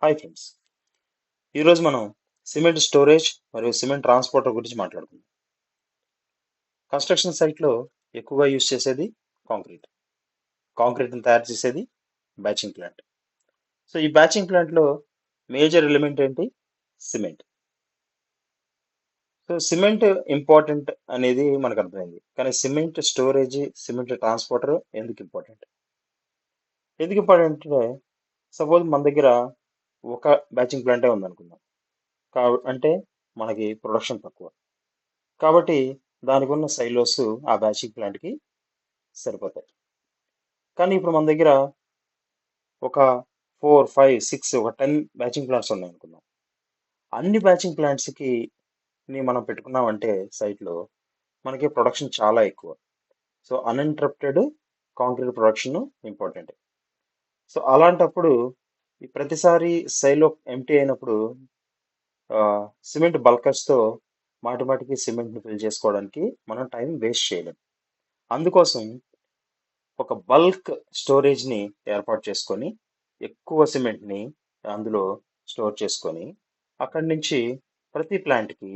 Hi friends, ఈరోజు మనం cement storage మరియు సిమెంట్ ట్రాన్స్పోర్టర్ గురించి మాట్లాడుకుందాం. కన్స్ట్రక్షన్ సైట్లో ఎక్కువగా యూజ్ చేసేది కాంక్రీట్. కాంక్రీట్ని తయారు చేసేది బ్యాచింగ్ ప్లాంట్. సో ఈ బ్యాచింగ్ ప్లాంట్లో మేజర్ ఎలిమెంట్ ఏంటి? సిమెంట్. సో సిమెంట్ ఇంపార్టెంట్ అనేది మనకు అర్థమైంది. కానీ సిమెంట్ స్టోరేజ్, సిమెంట్ ట్రాన్స్పోర్టర్ ఎందుకు ఇంపార్టెంట్? ఎందుకు ఇంపార్టెంట్ అంటే సపోజ్ మన దగ్గర ఒక బ్యాచింగ్ ప్లాంటే ఉందనుకుందాం. అంటే మనకి ప్రొడక్షన్ తక్కువ. కాబట్టి దానికి ఉన్న సైలోస్ ఆ బ్యాచింగ్ ప్లాంట్కి సరిపోతాయి. కానీ ఇప్పుడు మన దగ్గర ఒక 4, 5, 6, ఒక 10 బ్యాచింగ్ ప్లాంట్స్ ఉన్నాయి అనుకుందాం. అన్ని బ్యాచింగ్ ప్లాంట్స్కి మనం పెట్టుకున్నామంటే సైట్లో మనకి ప్రొడక్షన్ చాలా ఎక్కువ. So uninterrupted concrete production important. So అలాంటప్పుడు ఈ ప్రతిసారి సైలో ఎంటీ అయినప్పుడు సిమెంట్ బల్కర్స్తో మాటిమాటికి సిమెంట్ని ఫిల్ చేసుకోవడానికి మనం టైం వేస్ట్ చేయలేం. అందుకోసం ఒక బల్క్ స్టోరేజ్ని ఏర్పాటు చేసుకొని ఎక్కువ సిమెంట్ని అందులో స్టోర్ చేసుకొని అక్కడి నుంచి ప్రతి ప్లాంట్కి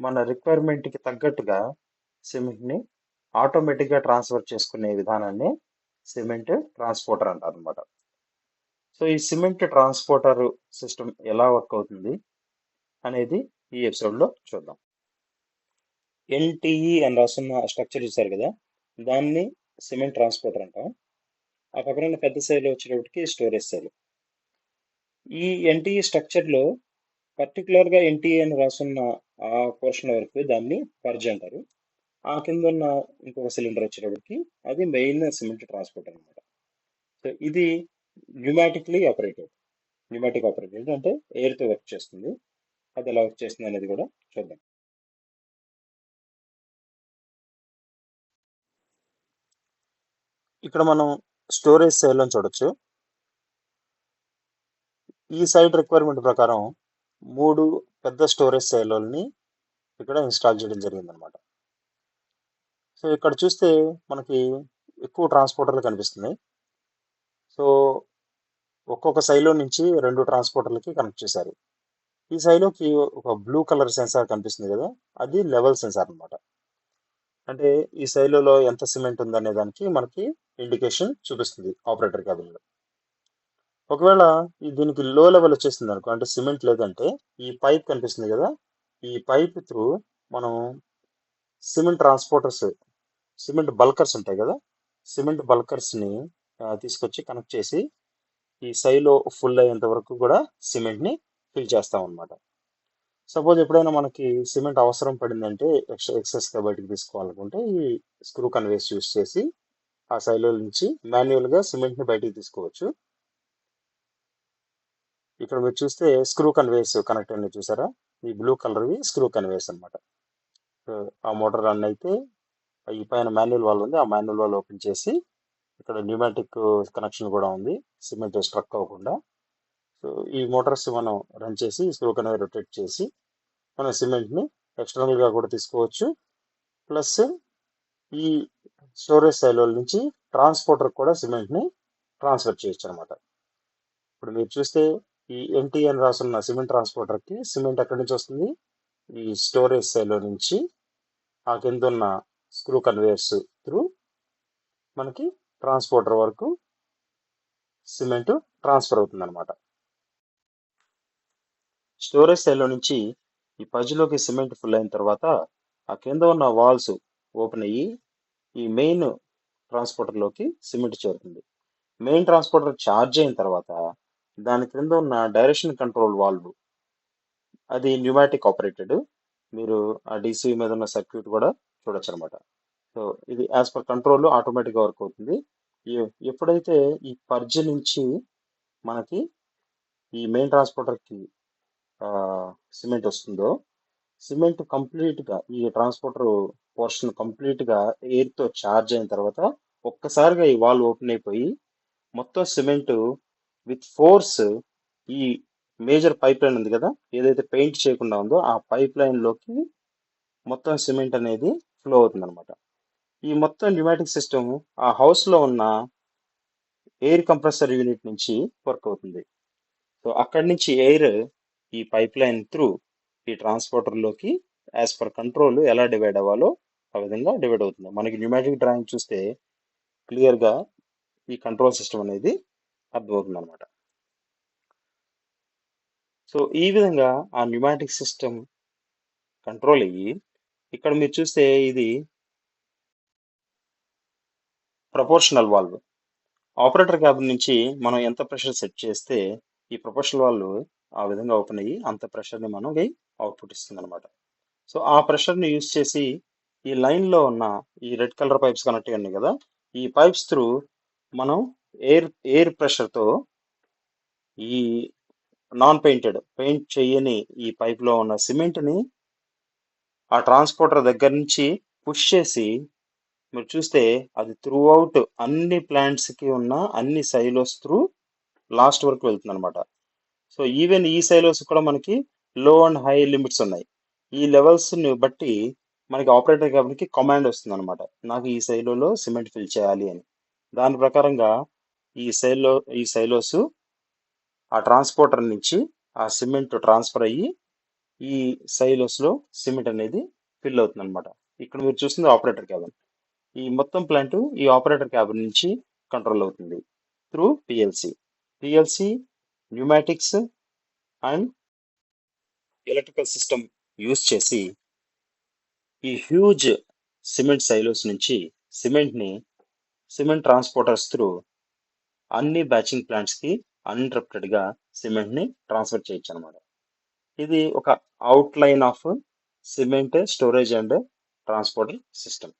మన రిక్వైర్మెంట్కి తగ్గట్టుగా సిమెంట్ని ఆటోమేటిక్గా ట్రాన్స్ఫర్ చేసుకునే విధానాన్ని సిమెంట్ ట్రాన్స్పోర్టర్ అంటారు అనమాట. సో ఈ సిమెంట్ ట్రాన్స్పోర్టర్ సిస్టమ్ ఎలా వర్క్ అవుతుంది అనేది ఈ ఎపిసోడ్లో చూద్దాం. ఎన్టీఈ అని రాస్తున్న స్ట్రక్చర్ చూసారు కదా, దాన్ని సిమెంట్ ట్రాన్స్పోర్టర్ అంటాం. ఆ పక్కన ఉన్న పెద్ద శైలి వచ్చేటప్పటికి స్టోరేజ్ శైలి. ఈ ఎన్టీఈ స్ట్రక్చర్లో పర్టికులర్గా ఎన్టీఏ అని రాసున్న ఆ పోర్షన్ వరకు దాన్ని పర్జ్ అంటారు. ఆ కింద ఉన్న ఇంకొక సిలిండర్ వచ్చేటప్పటికి అది మెయిన్ సిమెంట్ ట్రాన్స్పోర్ట్ అనమాట. సో ఇది న్యూమాటిక్ ఆపరేటెడ్ అంటే ఎయిర్తో వర్క్ చేస్తుంది. అది ఎలా వర్క్ చేస్తుంది అనేది కూడా చూద్దాం. ఇక్కడ మనం స్టోరేజ్ సెల్ అని చూడొచ్చు. ఈ సైట్ రిక్వైర్మెంట్ ప్రకారం 3 పెద్ద స్టోరేజ్ సెల్ని ఇక్కడ ఇన్స్టాల్ చేయడం జరిగిందనమాట. సో ఇక్కడ చూస్తే మనకి ఎక్కువ ట్రాన్స్పోర్టర్లు కనిపిస్తున్నాయి. సో ఒక్కొక్క సైలో నుంచి 2 ట్రాన్స్పోర్టర్లకి కనెక్ట్ చేశారు. ఈ సైలోకి ఒక బ్లూ కలర్ సెన్సార్ కనిపిస్తుంది కదా, అది లెవెల్ సెన్సార్ అనమాట. అంటే ఈ సైలోలో ఎంత సిమెంట్ ఉందనే దానికి మనకి ఇండికేషన్ చూపిస్తుంది ఆపరేటర్ క్యాబిన్లో. ఒకవేళ దీనికి లో లెవెల్ వచ్చేసింది అనుకో, అంటే సిమెంట్ లేదంటే ఈ పైప్ కనిపిస్తుంది కదా, ఈ పైప్ త్రూ మనం సిమెంట్ ట్రాన్స్పోర్టర్స్, సిమెంట్ బల్కర్స్ ఉంటాయి కదా, సిమెంట్ బల్కర్స్ని తీసుకొచ్చి కనెక్ట్ చేసి ఈ సైలో ఫుల్ అయ్యేంత వరకు కూడా సిమెంట్ని ఫిల్ చేస్తాం అనమాట. సపోజ్ ఎప్పుడైనా మనకి సిమెంట్ అవసరం పడిందంటే ఎక్సెస్గా బయటకు తీసుకోవాలనుకుంటే ఈ స్క్రూ కన్వేస్ యూస్ చేసి ఆ సైలో నుంచి మాన్యువల్గా సిమెంట్ని బయటికి తీసుకోవచ్చు. ఇక్కడ మీరు చూస్తే స్క్రూ కన్వేస్ కనెక్ట్ అన్ని చూసారా, ఈ బ్లూ కలర్వి స్క్రూ కన్వేస్ అనమాట. ఆ మోటార్ రన్ అయితే ఈ పైన మాన్యువల్ వాల్ ఉంది, ఆ మాన్యువల్ వాల్ ఓపెన్ చేసి ఇక్కడ న్యూమాటిక్ కనెక్షన్ కూడా ఉంది, సిమెంట్ స్ట్రక్ అవ్వకుండా. సో ఈ మోటార్స్ మనం రన్ చేసి స్క్రూ కన్వే రొటేట్ చేసి మన సిమెంట్ని ఎక్స్టర్నల్గా కూడా తీసుకోవచ్చు. ప్లస్ ఈ స్టోరేజ్ సైలో నుంచి ట్రాన్స్పోర్టర్ కూడా సిమెంట్ని ట్రాన్స్ఫర్ చేయొచ్చు అనమాట. ఇప్పుడు మీరు చూస్తే ఈ ఎన్టీ అని రాసున్న సిమెంట్ ట్రాన్స్పోర్టర్కి సిమెంట్ ఎక్కడి నుంచి వస్తుంది? ఈ స్టోరేజ్ సైలో నుంచి ఆ కింద ఉన్న స్క్రూ కన్వేయర్స్ త్రూ మనకి ట్రాన్స్పోర్టర్ వరకు సిమెంట్ ట్రాన్స్ఫర్ అవుతుంది అనమాట. స్టోరేజ్ సైలో నుంచి ఈ పజ్లోకి సిమెంట్ ఫుల్ అయిన తర్వాత ఆ కింద ఉన్న వాల్స్ ఓపెన్ అయ్యి ఈ మెయిన్ ట్రాన్స్పోర్టర్లోకి సిమెంట్ చేరుతుంది. మెయిన్ ట్రాన్స్పోర్టర్ ఛార్జ్ అయిన తర్వాత దాని క్రింద ఉన్న డైరెక్షన్ కంట్రోల్ వాల్వ్, అది న్యూమాటిక్ ఆపరేటెడ్. మీరు ఆ డీసీ మీద ఉన్న సర్క్యూట్ కూడా చూడొచ్చు అనమాట. సో ఇది యాజ్ పర్ కంట్రోల్ ఆటోమేటిక్గా వర్క్ అవుతుంది. ఎప్పుడైతే ఈ పర్జ్ నుంచి మనకి ఈ మెయిన్ ట్రాన్స్పోర్టర్కి సిమెంట్ వస్తుందో, సిమెంట్ కంప్లీట్గా ఈ ట్రాన్స్పోర్టర్ పోర్షన్ కంప్లీట్గా ఎయిర్తో ఛార్జ్ అయిన తర్వాత ఒక్కసారిగా ఈ వాల్ ఓపెన్ అయిపోయి మొత్తం సిమెంట్ విత్ ఫోర్స్ ఈ మేజర్ పైప్ లైన్ ఉంది కదా, ఏదైతే పెయింట్ చేయకుండా ఉందో ఆ పైప్ లైన్లోకి మొత్తం సిమెంట్ అనేది ఫ్లో అవుతుంది అనమాట. ఈ మొత్తం న్యూమాటిక్ సిస్టమ్ ఆ హౌస్లో ఉన్న ఎయిర్ కంప్రెసర్ యూనిట్ నుంచి వర్క్ అవుతుంది. సో అక్కడి నుంచి ఎయిర్ ఈ పైప్ లైన్ త్రూ ఈ ట్రాన్స్పోర్టర్లోకి యాజ్ పర్ కంట్రోల్ ఎలా డివైడ్ అవ్వాలో ఆ విధంగా డివైడ్ అవుతుంది. మనకి న్యూమాటిక్ డ్రాయింగ్ చూస్తే క్లియర్గా ఈ కంట్రోల్ సిస్టమ్ అనేది అర్థమవుతుంది అనమాట. సో ఈ విధంగా ఆ న్యూమాటిక్ సిస్టమ్ కంట్రోల్ అయ్యి ఇక్కడ మీరు చూస్తే ఇది ప్రపోర్షనల్ వాల్వ్. ఆపరేటర్ క్యాబిన్ నుంచి మనం ఎంత ప్రెషర్ సెట్ చేస్తే ఈ ప్రపోర్షనల్ వాల్వ్ ఆ విధంగా ఓపెన్ అయ్యి అంత ప్రెషర్ని మనకి అవుట్పుట్ ఇస్తుంది అనమాట. సో ఆ ప్రెషర్ని యూస్ చేసి ఈ లైన్లో ఉన్న ఈ రెడ్ కలర్ పైప్స్ కనెక్ట్ అయ్యి ఉన్నాయి కదా, ఈ పైప్స్ త్రూ మనం ఎయిర్ ప్రెషర్తో ఈ నాన్ పెయింట్ చేయని ఈ పైప్లో ఉన్న సిమెంట్ని ఆ ట్రాన్స్పోర్టర్ దగ్గర నుంచి పుష్ చేసి మీరు చూస్తే అది త్రూ అవుట్ అన్ని ప్లాంట్స్కి ఉన్న అన్ని సైలోస్ త్రూ లాస్ట్ వరకు వెళ్తుంది అనమాట. సో ఈవెన్ ఈ సైలోస్ కూడా మనకి లో అండ్ హై లిమిట్స్ ఉన్నాయి. ఈ లెవెల్స్ని బట్టి మనకి ఆపరేటర్ క్యాబిన్కి కమాండ్ వస్తుంది అనమాట, నాకు ఈ సైలోలో సిమెంట్ ఫిల్ చేయాలి అని. దాని ప్రకారంగా ఈ సైలోస్ ఆ ట్రాన్స్పోర్టర్ నుంచి ఆ సిమెంట్ ట్రాన్స్ఫర్ అయ్యి ఈ సైలోస్లో సిమెంట్ అనేది ఫిల్ అవుతుంది అనమాట. ఇక్కడ మీరు చూస్తుంది ఆపరేటర్ క్యాబిన్. ఈ మొత్తం ప్లాంట్ ఈ ఆపరేటర్ క్యాబిన్ నుంచి కంట్రోల్ అవుతుంది through PLC, pneumatics and electrical system use చేసి ఈ హ్యూజ్ సిమెంట్ సైలోస్ నుంచి సిమెంట్ ట్రాన్స్పోర్టర్స్ త్రూ అన్ని బ్యాచింగ్ ప్లాంట్స్కి అన్ఇంటరప్టెడ్గా సిమెంట్ని ట్రాన్స్ఫర్ చేయొచ్చు అనమాట. ఇది ఒక outline of cement storage and transporter system.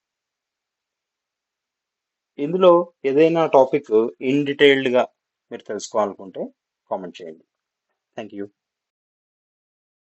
ఇందులో ఏదైనా టాపిక్ ఇన్ డీటెయిల్డ్గా మీరు తెలుసుకోవాలనుకుంటే కామెంట్ చేయండి. Thank you.